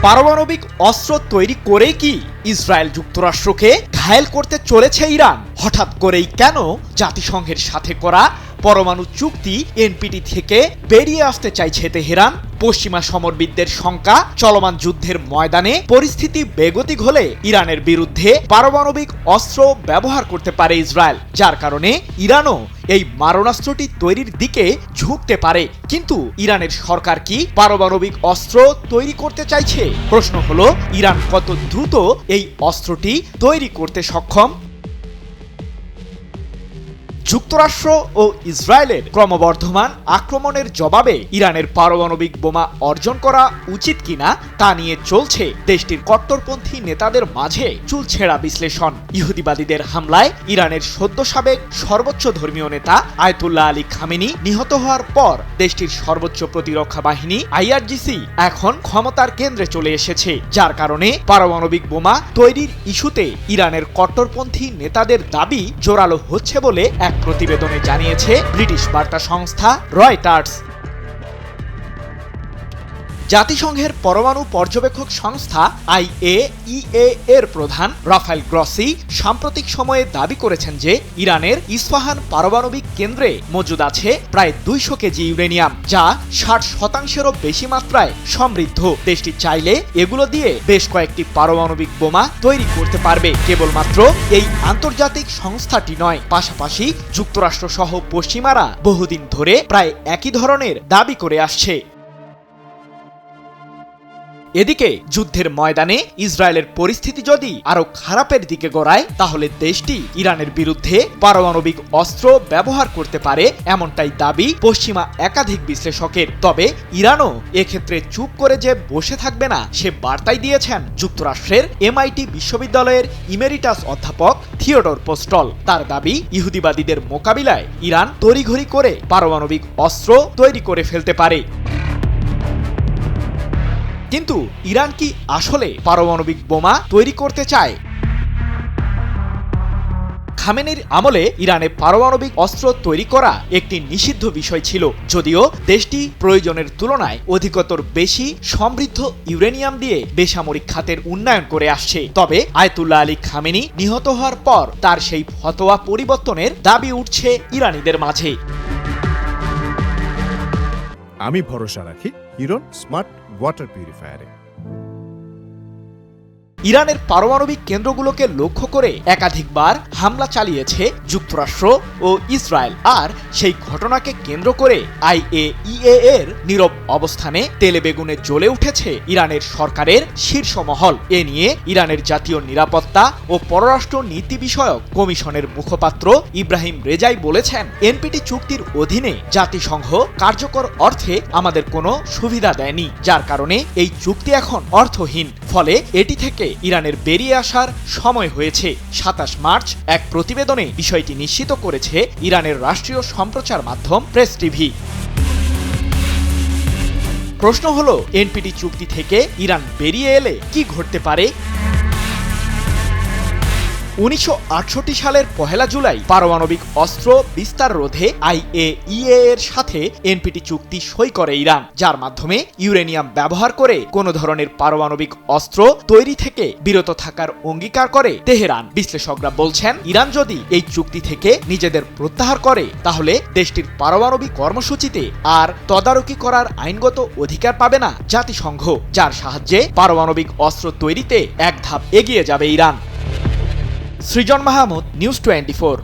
পারমাণবিক অস্ত্র তৈরি করে কি ইসরায়েল যুক্তরাষ্ট্রকে ঘায়েল করতে চলেছে ইরান? হঠাৎ করেই কেন জাতিসংঘের সাথে করা পরমাণু চুক্তি এনপিটি থেকে বেরিয়ে আসতে চাইছে তেহরান? পশ্চিমা সমরবিদদের শঙ্কা, চলমান যুদ্ধের ময়দানে পরিস্থিতি বেগতিক হলে ইরানের বিরুদ্ধে পারমাণবিক অস্ত্র ব্যবহার করতে পারে ইসরায়েল, যার কারণে ইরানও এই মারণাস্ত্রটি তৈরির দিকে ঝুঁকতে পারে। কিন্তু ইরানের সরকার কি পারমাণবিক অস্ত্র তৈরি করতে চাইছে? প্রশ্ন হলো, ইরান কত দ্রুত এই অস্ত্রটি তৈরি করতে সক্ষম? যুক্তরাষ্ট্র ও ইসরায়েলের ক্রমবর্ধমান আক্রমণের জবাবে ইরানের পারমাণবিক বোমা অর্জন করা উচিত কিনা তা নিয়ে চলছে দেশটির কট্টরপন্থী নেতাদের মাঝে চুলছেড়া বিশ্লেষণ। ইহুদিবাদীদের হামলায় ইরানের সদ্য সাবেক সর্বোচ্চ ধর্মীয় নেতা আয়াতুল্লাহ আলী খামেনি নিহত হওয়ার পর দেশটির সর্বোচ্চ প্রতিরক্ষা বাহিনী আইআরজিসি এখন ক্ষমতার কেন্দ্রে চলে এসেছে, যার কারণে পারমাণবিক বোমা তৈরির ইস্যুতে ইরানের কট্টরপন্থী নেতাদের দাবি জোরালো হচ্ছে বলে এক প্রতিবেদনে জানিয়েছে ব্রিটিশ বার্তা সংস্থা রয়টার্স। জাতিসংঘের পরমাণু পর্যবেক্ষক সংস্থা IAEA এর প্রধান রাফায়েল গ্রসি সাম্প্রতিক সময়ে দাবি করেছেন যে ইরানের ইস্পাহান পারমাণবিক কেন্দ্রে মজুদ আছে প্রায় 200 কেজি ইউরেনিয়াম, যা 60%-এরও বেশি মাত্রায় সমৃদ্ধ। দেশটি চাইলে এগুলো দিয়ে বেশ কয়েকটি পারমাণবিক বোমা তৈরি করতে পারবে। কেবলমাত্র এই আন্তর্জাতিক সংস্থাটি নয়, পাশাপাশি যুক্তরাষ্ট্র সহ পশ্চিমারা বহুদিন ধরে প্রায় একই ধরনের দাবি করে আসছে। এদিকে যুদ্ধের ময়দানে ইসরায়েলের পরিস্থিতি যদি আরো খারাপের দিকে গড়ায়, তাহলে দেশটি ইরানের বিরুদ্ধে পারমাণবিক অস্ত্র ব্যবহার করতে পারে, এমনটাই দাবি পশ্চিমা একাধিক বিশ্লেষকের। তবে ইরানও এক্ষেত্রে চুপ করে যে বসে থাকবে না, সে বার্তাই দিয়েছেন যুক্তরাষ্ট্রের MIT বিশ্ববিদ্যালয়ের ইমেরিটাস অধ্যাপক থিওডর পোস্টল। তার দাবি, ইহুদিবাদীদের মোকাবিলায় ইরান তড়িঘড়ি করে পারমাণবিক অস্ত্র তৈরি করে ফেলতে পারে। কিন্তু ইরান কি আসলে পারমাণবিক বোমা তৈরি করতে চায়? খামেনির আমলে ইরানে পারমাণবিক অস্ত্র তৈরি করা একটি নিষিদ্ধ বিষয় ছিল, যদিও দেশটি প্রয়োজনের তুলনায় অধিকতর বেশি সমৃদ্ধ ইউরেনিয়াম দিয়ে বেসামরিক খাতের উন্নয়ন করে আসছে। তবে আয়াতুল্লাহ আলী খামেনি নিহত হওয়ার পর তার সেই ফতোয়া পরিবর্তনের দাবি উঠছে ইরানিদের মাঝে। আমি ভরসা রাখি হিরন স্মার্ট ওয়াটার পিউরিফায়ারে। ইরানের পারমাণবিক কেন্দ্রগুলোকে লক্ষ্য করে একাধিকবার হামলা চালিয়েছে যুক্তরাষ্ট্র ও ইসরায়েল, আর সেই ঘটনাকে কেন্দ্র করে IAEA এর নীরব অবস্থানে তেলে বেগুনে জ্বলে উঠেছে ইরানের সরকারের শীর্ষ মহল। এ নিয়ে ইরানের জাতীয় নিরাপত্তা ও পররাষ্ট্র নীতি বিষয়ক কমিশনের মুখপাত্র ইব্রাহিম রেজাই বলেছেন, NPT চুক্তির অধীনে জাতিসংঘ কার্যকর অর্থে আমাদের কোনো সুবিধা দেয়নি, যার কারণে এই চুক্তি এখন অর্থহীন। ফলে এটি থেকে ইরানের বেরিয়ে আসার সময় হয়েছে। 27 মার্চ এক প্রতিবেদনে বিষয়টি নিশ্চিত করেছে ইরানের রাষ্ট্রীয় সম্প্রচার মাধ্যম প্রেস টিভি। প্রশ্ন হলো, NPT চুক্তি থেকে ইরান বেরিয়ে এলে কি ঘটতে পারে? 1968 সালের 1 জুলাই পারমাণবিক অস্ত্র বিস্তার রোধে IAEA এর সাথে NPT চুক্তি সই করে ইরান, যার মাধ্যমে ইউরেনিয়াম ব্যবহার করে কোনো ধরনের পারমাণবিক অস্ত্র তৈরি থেকে বিরত থাকার অঙ্গীকার করে তেহরান। বিশ্লেষকরা বলছেন, ইরান যদি এই চুক্তি থেকে নিজেদের প্রত্যাহার করে, তাহলে দেশটির পারমাণবিক কর্মসূচিতে আর তদারকি করার আইনগত অধিকার পাবে না জাতিসংঘ, যার সাহায্যে পারমাণবিক অস্ত্র তৈরিতে এক ধাপ এগিয়ে যাবে ইরান। সৃজন মাহমুদ, নিউজ 24।